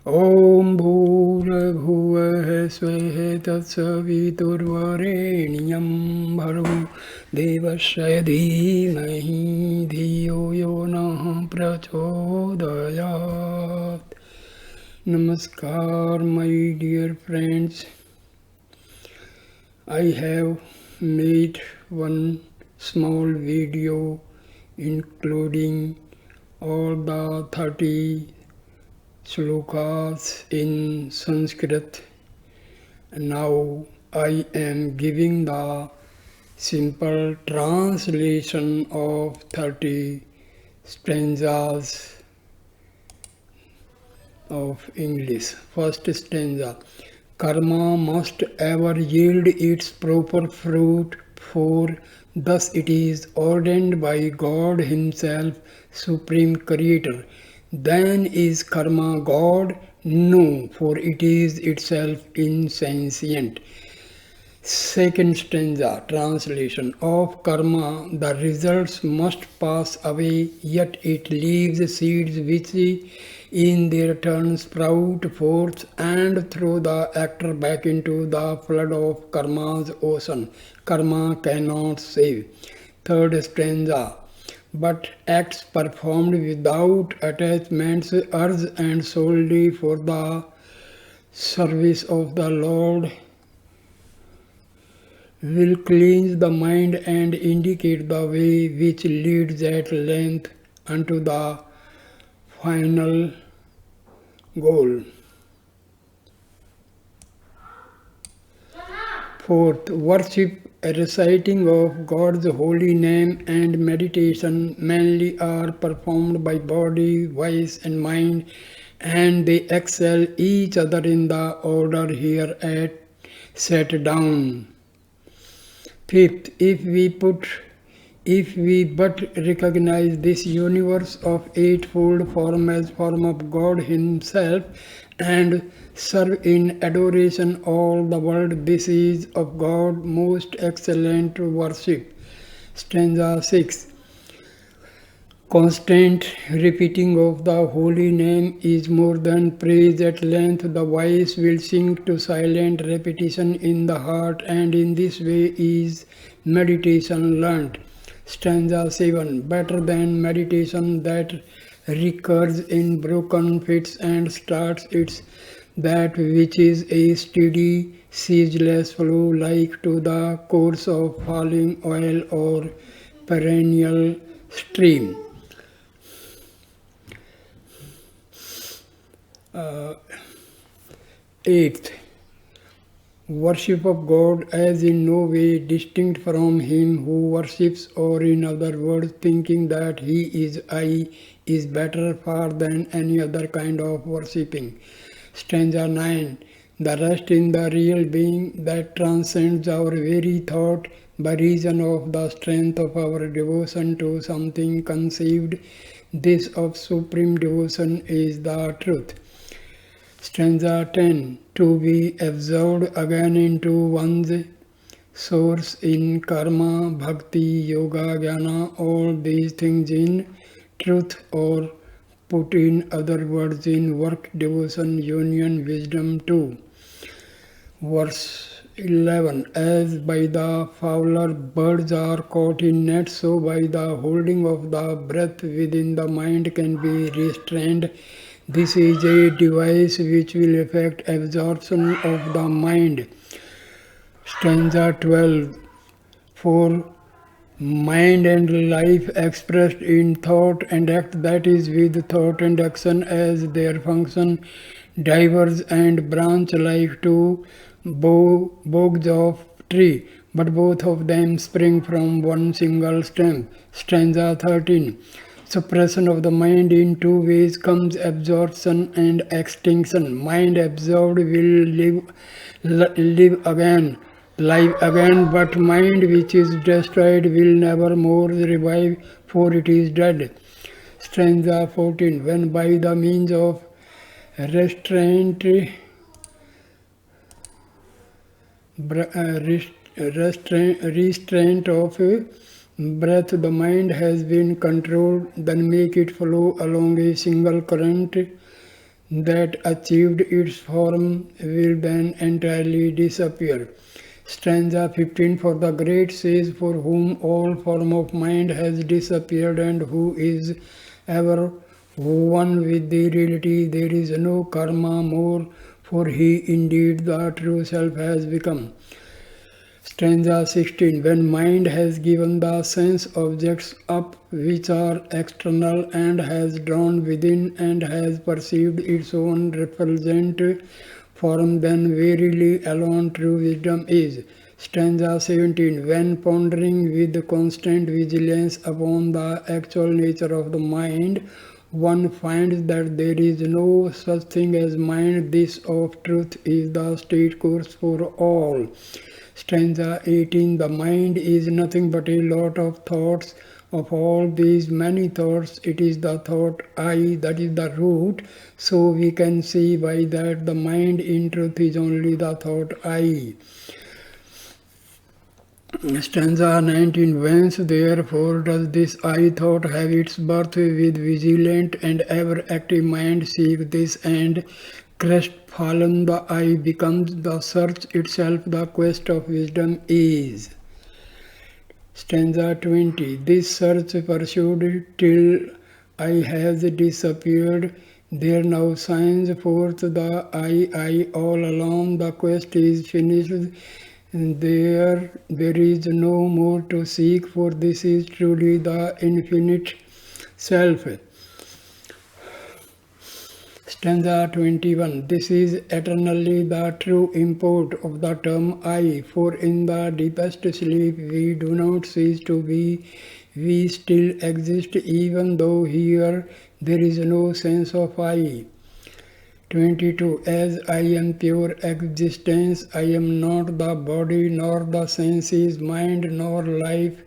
Om Bhurabhuvah Sveh Tatsaviturvarenyam Bhargo Devasya Dhimahi Dhiyo Yo Nah Prachodayat. Namaskar, my dear friends. I have made one small video including all the 30 Shalokas in Sanskrit. Now I am giving the simple translation of 30 stanzas of English. First stanza. Karma must ever yield its proper fruit, for thus it is ordained by God Himself, Supreme Creator. Then is karma God? No, for it is itself insentient. Second stanza, translation of karma, the results must pass away, yet it leaves seeds which in their turn sprout forth and throw the actor back into the flood of karma's ocean. Karma cannot save. Third stanza, but acts performed without attachments, urge and solely for the service of the Lord will cleanse the mind and indicate the way which leads at length unto the final goal. Fourth, worship, reciting of God's holy name and meditation mainly are performed by body, voice and mind, and they excel each other in the order here at set down. Fifth, if we but recognize this universe of eightfold form as form of God Himself and serve in adoration all the world, this is of God most excellent worship. Stanza 6. Constant repeating of the holy name is more than praise. At length the voice will sink to silent repetition in the heart, and in this way is meditation learnt. Stanza 7. Better than meditation that recurs in broken fits and starts its that which is a steady, ceaseless flow like to the course of falling oil or perennial stream. Eighth, worship of God as in no way distinct from him who worships, or in other words, thinking that he is I, is better far than any other kind of worshipping. Stanza 9. The rest in the real being that transcends our very thought by reason of the strength of our devotion to something conceived. This of supreme devotion is the truth. Stanza 10. To be absorbed again into one's source in karma, bhakti, yoga, jnana, all these things in truth, or put in other words in work, devotion, union, wisdom too. Verse 11. As by the fowler birds are caught in nets, so by the holding of the breath within the mind can be restrained. This is a device which will effect absorption of the mind. Stanza 12. For mind and life expressed in thought and act, that is, with thought and action as their function, diverge and branch like two boughs of tree, but both of them spring from one single stem. Stanza 13. Suppression of the mind in two ways comes: absorption and extinction. Mind absorbed will live again, but mind which is destroyed will never more revive, for it is dead. Stanza 14. When by the means of restraint of breath the mind has been controlled, then make it flow along a single current that achieved its form will then entirely disappear. Stanza 15. For the great sage for whom all form of mind has disappeared and who is ever one with the reality, there is no karma more, for he indeed the true self has become. Stanza 16. When mind has given the sense objects up which are external and has drawn within and has perceived its own refulgent form, then verily alone true wisdom is. Stanza 17. When pondering with constant vigilance upon the actual nature of the mind, one finds that there is no such thing as mind. This of truth is the state course for all. Stanza 18. The mind is nothing but a lot of thoughts. Of all these many thoughts, it is the thought I that is the root. So we can see by that the mind in truth is only the thought I. Stanza 19. Whence therefore does this I thought have its birth? With vigilant and ever active mind seek this end. Crestfallen the I becomes the search itself, the quest of wisdom is. Stanza 20. This search pursued till I has disappeared, there now shines forth the I all along, the quest is finished. There is no more to seek, for this is truly the infinite self. Stanza 21. This is eternally the true import of the term I, for in the deepest sleep we do not cease to be, we still exist even though here there is no sense of I. 22. As I am pure existence, I am not the body, nor the senses, mind, nor life,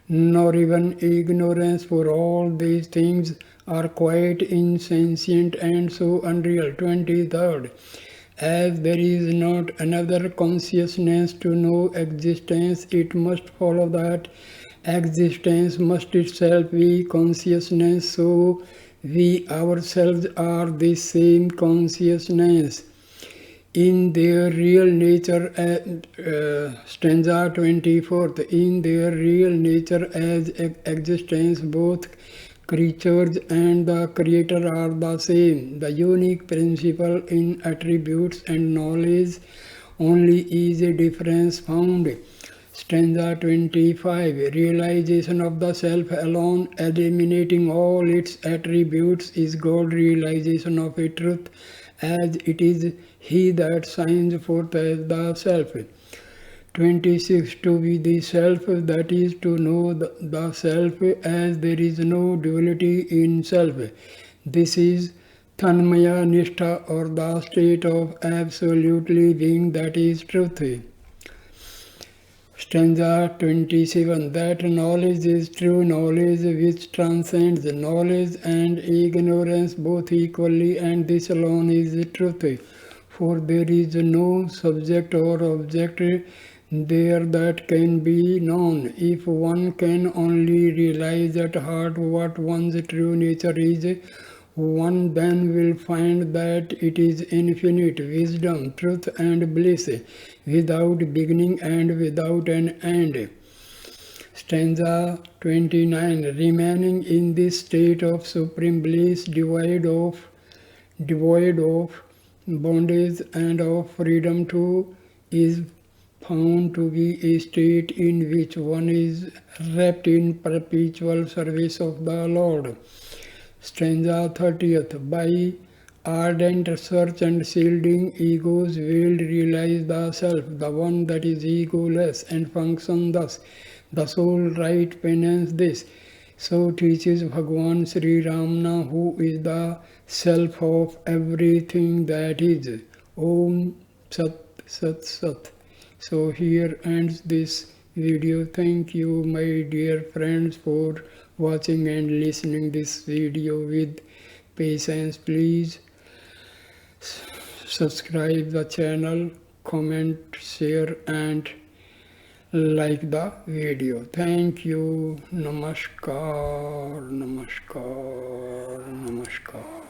nor even ignorance, for all these things are quite insentient and so unreal. 23rd. As there is not another consciousness to know existence, it must follow that existence must itself be consciousness, so we ourselves are the same consciousness. In their real nature, stanza 24th, in their real nature as existence, both creatures and the creator are the same. The unique principle in attributes and knowledge only is a difference found. Stanza 25. Realization of the self alone, eliminating all its attributes, is God realization of a truth, as it is He that shines forth as the self. 26. To be the self, that is to know the self, as there is no duality in self. This is Tanmaya Nishtha, or the state of absolutely being, that is truth. Stanza 27. That knowledge is true knowledge which transcends knowledge and ignorance both equally, and this alone is truth. For there is no subject or object there that can be known. If one can only realize at heart what one's true nature is, one then will find that it is infinite wisdom, truth and bliss, without beginning and without an end. Stanza 29. Remaining in this state of supreme bliss, devoid of bondage and of freedom too, is found to be a state in which one is wrapped in perpetual service of the Lord. Stanza 30th. By ardent search and shielding egos will realize the self, the one that is egoless, and function thus. The soul right penance this. So teaches Bhagwan Sri Ramana, who is the self of everything that is. Om Sat Sat Sat. So here ends this video. Thank you, my dear friends, for watching and listening this video with patience. Please subscribe the channel, comment, share and like the video. Thank you. Namaskar, namaskar, namaskar.